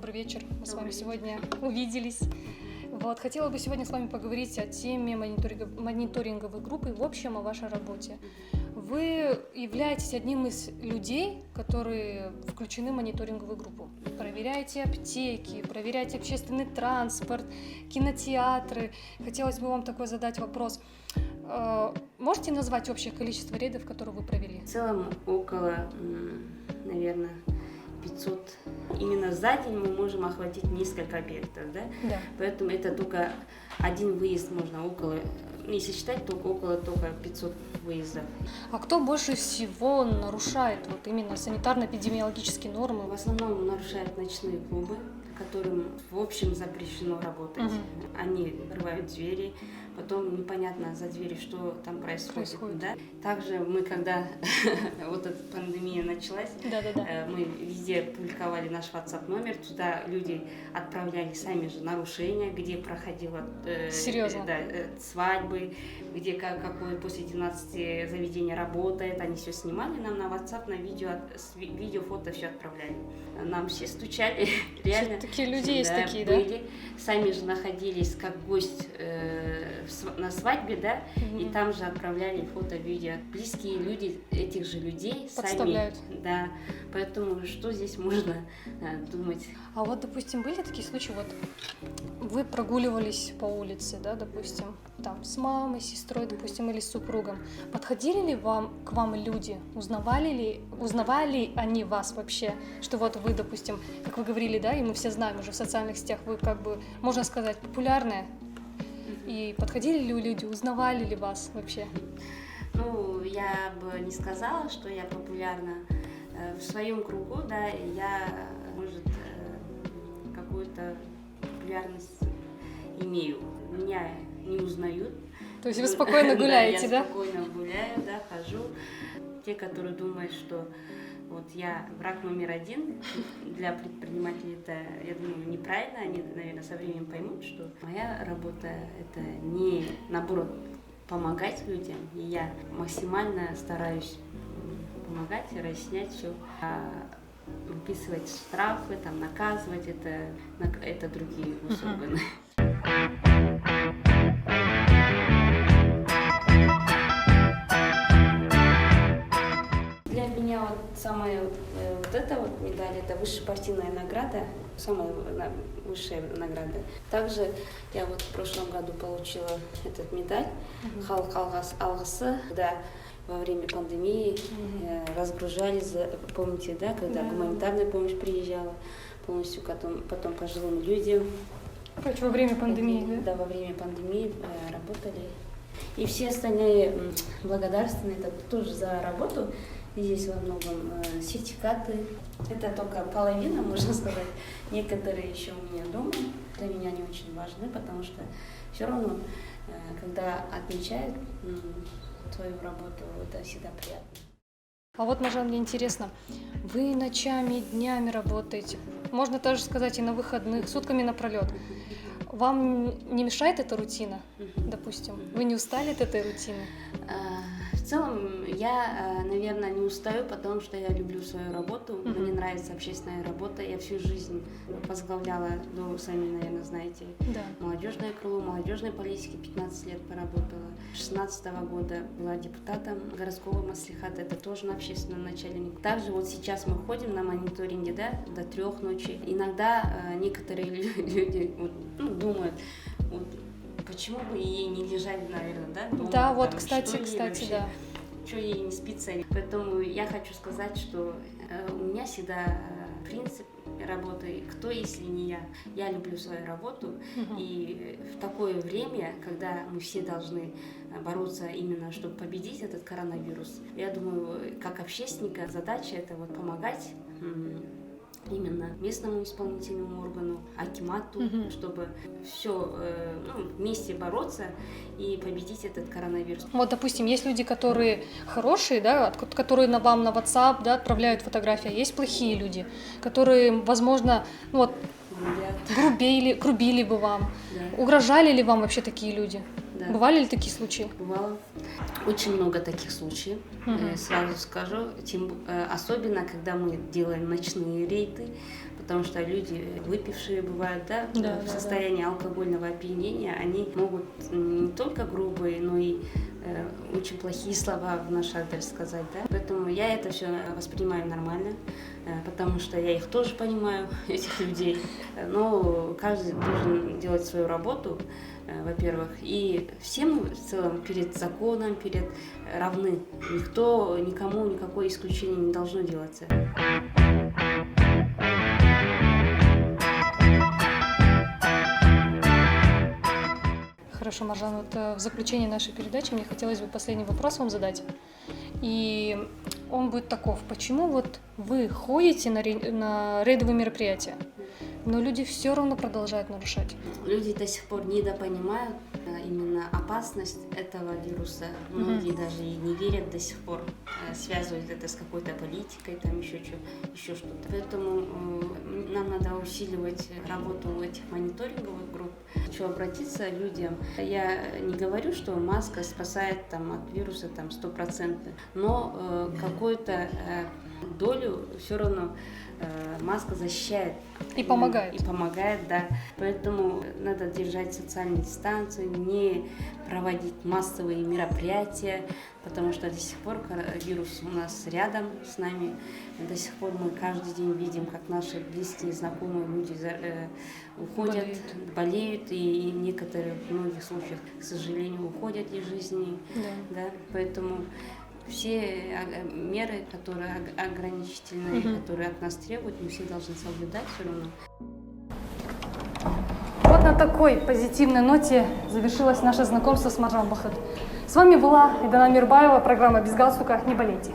добрый вечер. Мы с вами сегодня увиделись. Хотела бы сегодня с вами поговорить о теме мониторинговой группы и в общем о вашей работе. Вы являетесь одним из людей, которые включены в мониторинговую группу. Проверяете аптеки, проверяете общественный транспорт, кинотеатры. Хотелось бы вам такой задать вопрос. Можете назвать общее количество рейдов, которые вы провели? В целом около, наверное, 500. Именно за день мы можем охватить несколько объектов, да? Да. Поэтому это только один выезд можно если считать, около 500 выездов. А кто больше всего нарушает именно санитарно-эпидемиологические нормы? В основном нарушают ночные клубы, которым в общем запрещено работать. Они открывают двери, потом непонятно за дверью, что там происходит. Да? Также мы, когда эта пандемия началась, мы везде публиковали наш WhatsApp номер, туда люди отправляли сами же нарушения, где проходила свадьбы, где какое после 12 заведение работает, они все снимали нам на WhatsApp, на видео, фото все отправляли. Нам все стучали, реально. Такие люди есть такие, были. Сами же находились как гость на свадьбе, да, и там же отправляли фото, видео. Близкие люди этих же людей подставляют. Сами. Да, поэтому что здесь можно думать? А допустим, были такие случаи, вы прогуливались по улице, да, допустим, там с мамой, сестрой, допустим, или с супругом. Подходили ли к вам люди? Узнавали они вас вообще? Что вы, допустим, как вы говорили, да, и мы все знаем уже в социальных сетях, вы можно сказать, популярная. И подходили ли люди, узнавали ли вас вообще? Я бы не сказала, что я популярна. В своем кругу, да, я, может, какую-то популярность имею. Меня не узнают. То есть вы спокойно гуляете, да? Я спокойно гуляю, да, хожу. Те, которые думают, что я враг номер один для предпринимателей, это, я думаю, неправильно. Они, наверное, со временем поймут, что моя работа – это не, наоборот, помогать людям. И я максимально стараюсь помогать, разъяснять все. Выписывать штрафы, наказывать – это другие особенно. Для меня самая эта медаль – это высшая партийная награда, самая высшая награда. Также я в прошлом году получила этот медаль «Халық алғысы», когда во время пандемии разгружали, помните, да, когда гуманитарная помощь приезжала полностью, потом пожилым людям. Во время пандемии, да? Да, во время пандемии работали. И все остальные благодарственные, это тоже за работу. Здесь во многом сертификаты. Это только половина, можно сказать. Некоторые еще у меня дома. Для меня они очень важны, потому что все равно, когда отмечают твою работу, это всегда приятно. Мажан, мне интересно, вы ночами, днями работаете, можно тоже сказать и на выходных, сутками напролет. Вам не мешает эта рутина, допустим? Вы не устали от этой рутины? В целом, я, наверное, не устаю, потому что я люблю свою работу. Мне нравится общественная работа. Я всю жизнь возглавляла, сами, наверное, знаете, молодежное крыло, молодежной политики, 15 лет поработала. С 2016 года была депутатом городского маслихата, это тоже на общественном начальнике. Также сейчас мы ходим на мониторинге, да, до 3 ночи. Иногда некоторые люди думают, почему бы ей не лежать, наверное, да? Дома, да, кстати, да. Что ей не спится. Поэтому я хочу сказать, что у меня всегда принцип работы, кто, если не я. Я люблю свою работу, и в такое время, когда мы все должны бороться именно, чтобы победить этот коронавирус, я думаю, как общественника задача это помогать именно местному исполнительному органу, акимату, чтобы все вместе бороться и победить этот коронавирус. Допустим, есть люди, которые хорошие, да, которые вам на WhatsApp, да, отправляют фотографии, а есть плохие люди, которые, возможно, грубили бы вам, угрожали ли вам вообще такие люди? Да. Бывали ли такие случаи? Бывало. Очень много таких случаев, сразу скажу. Особенно, когда мы делаем ночные рейды, потому что люди, выпившие бывают, да, в состоянии алкогольного опьянения, они могут не только грубые, но и очень плохие слова в наш адрес сказать, да. Поэтому я это все воспринимаю нормально, потому что я их тоже понимаю, этих людей. Но каждый должен делать свою работу, во-первых, и все мы в целом перед законом, перед равны. Никто, никому никакое исключение не должно делаться. Хорошо, Маржан, вот в заключение нашей передачи мне хотелось бы последний вопрос вам задать. И он будет таков. Почему вот вы ходите на рейдовые мероприятия, но люди все равно продолжают нарушать? Люди до сих пор недопонимают именно опасность этого вируса. Многие даже и не верят до сих пор, связывают это с какой-то политикой, там еще что-то. Поэтому нам надо усиливать работу этих мониторинговых групп. Хочу обратиться к людям. Я не говорю, что маска спасает там, от вируса там, 100%, но какую-то долю все равно маска защищает. И помогает. И помогает, да. Поэтому надо держать социальную дистанцию, не проводить массовые мероприятия, потому что до сих пор вирус у нас рядом с нами. До сих пор мы каждый день видим, как наши близкие, знакомые люди уходят, болеют, и некоторые в многих случаях, к сожалению, уходят из жизни. Да. Поэтому все меры, которые ограничительные, которые от нас требуют, мы все должны соблюдать все равно. Вот на такой позитивной ноте завершилось наше знакомство с Маржан Бахыт. С вами была Идана Мирбаева, программа «Без галстука не болейте».